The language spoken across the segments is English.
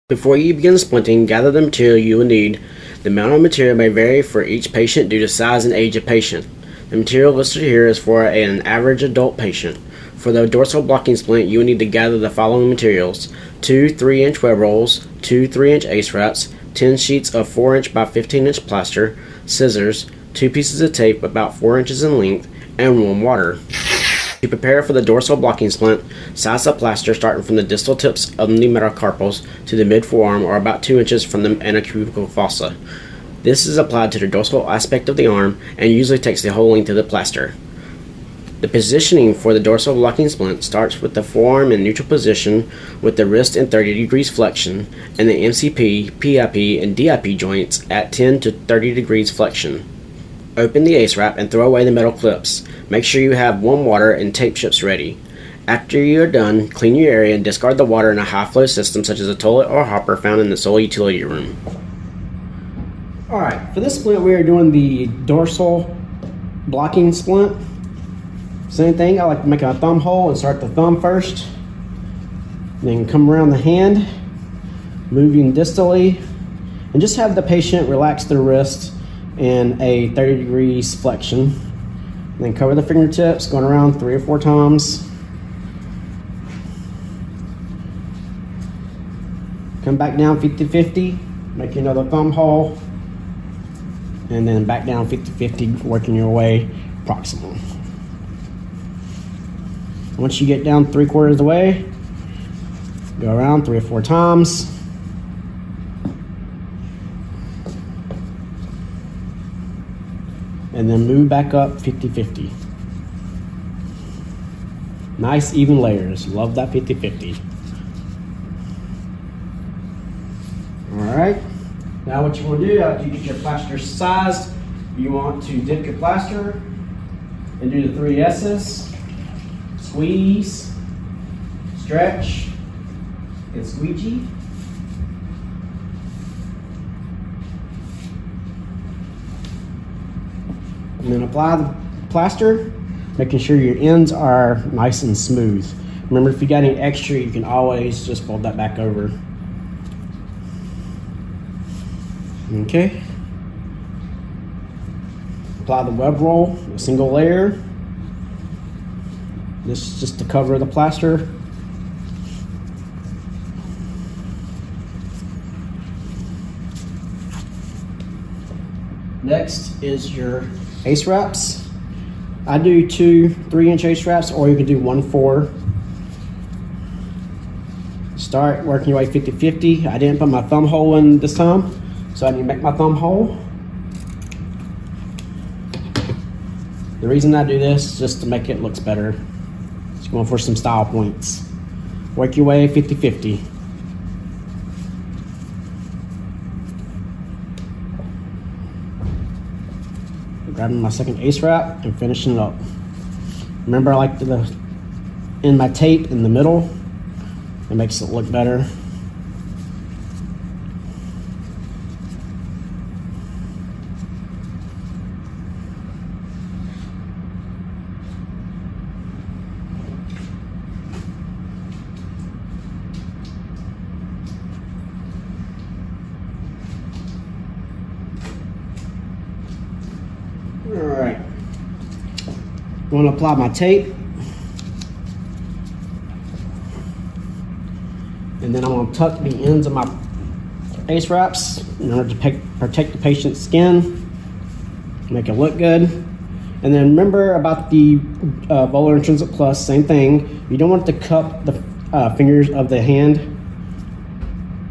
Before you begin splinting, gather the material you will need. The amount of material may vary for each patient due to size and age of patient. The material listed here is for an average adult patient. For the dorsal blocking splint, you will need to gather the following materials: 2 3-inch web rolls, 2 3-inch ace wraps, 10 sheets of 4-inch by 15-inch plaster, scissors, 2 pieces of tape about 4 inches in length, and warm water. To prepare for the dorsal blocking splint, size the plaster starting from the distal tips of the metacarpals to the mid-forearm, or about 2 inches from the antecubical fossa. This is applied to the dorsal aspect of the arm and usually takes the whole length of the plaster. The positioning for the dorsal blocking splint starts with the forearm in neutral position with the wrist in 30 degrees flexion and the MCP, PIP, and DIP joints at 10 to 30 degrees flexion. Open the ace wrap and throw away the metal clips. Make sure you have warm water and tape strips ready. After you are done, clean your area and discard the water in a high flow system such as a toilet or hopper found in the sole utility room. Alright, for this splint we are doing the dorsal blocking splint. Same thing, I like to make a thumb hole and start the thumb first. Then come around the hand, moving distally, and just have the patient relax their wrist in a 30 degrees flexion. Then cover the fingertips, going around 3 or 4 times. Come back down 50-50, make another thumb hole, and then back down 50-50, working your way proximal. Once you get down 3/4 of the way, go around 3 or 4 times. And then move back up 50-50. Nice even layers. Love that 50-50. Alright. Now what you want to do, after you get your plaster sized, you want to dip your plaster and do the 3 S's. Squeeze, stretch, and squeegee. And then apply the plaster, making sure your ends are nice and smooth. Remember, if you got any extra, you can always just fold that back over. Okay. Apply the web roll, a single layer. This is just to cover the plaster. Next is your ace wraps. I do 2 3-inch ace wraps, or you can do 1 4. Start working your way 50-50. I didn't put my thumb hole in this time, so I need to make my thumb hole. The reason I do this is just to make it look better. Just going for some style points. Work your way 50-50. Grabbing my second ace wrap and finishing it up. Remember, I like to end my tape in the middle. It makes it look better. Alright, I'm going to apply my tape, and then I'm going to tuck the ends of my ace wraps in order to protect the patient's skin, make it look good. And then remember about the volar intrinsic plus, same thing. You don't want to cup the fingers of the hand.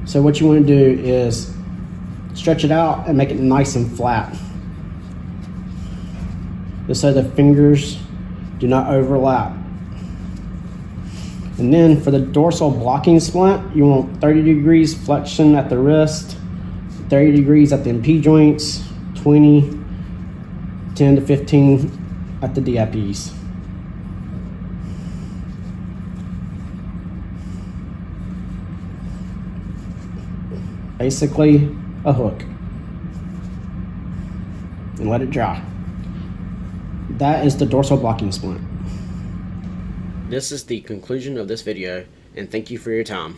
So what you want to do is stretch it out and make it nice and flat, just so the fingers do not overlap. And then for the dorsal blocking splint, you want 30 degrees flexion at the wrist, 30 degrees at the MP joints, 20, 10 to 15 at the DIPs. Basically a hook. And let it dry. That is the dorsal blocking splint. This is the conclusion of this video, and thank you for your time.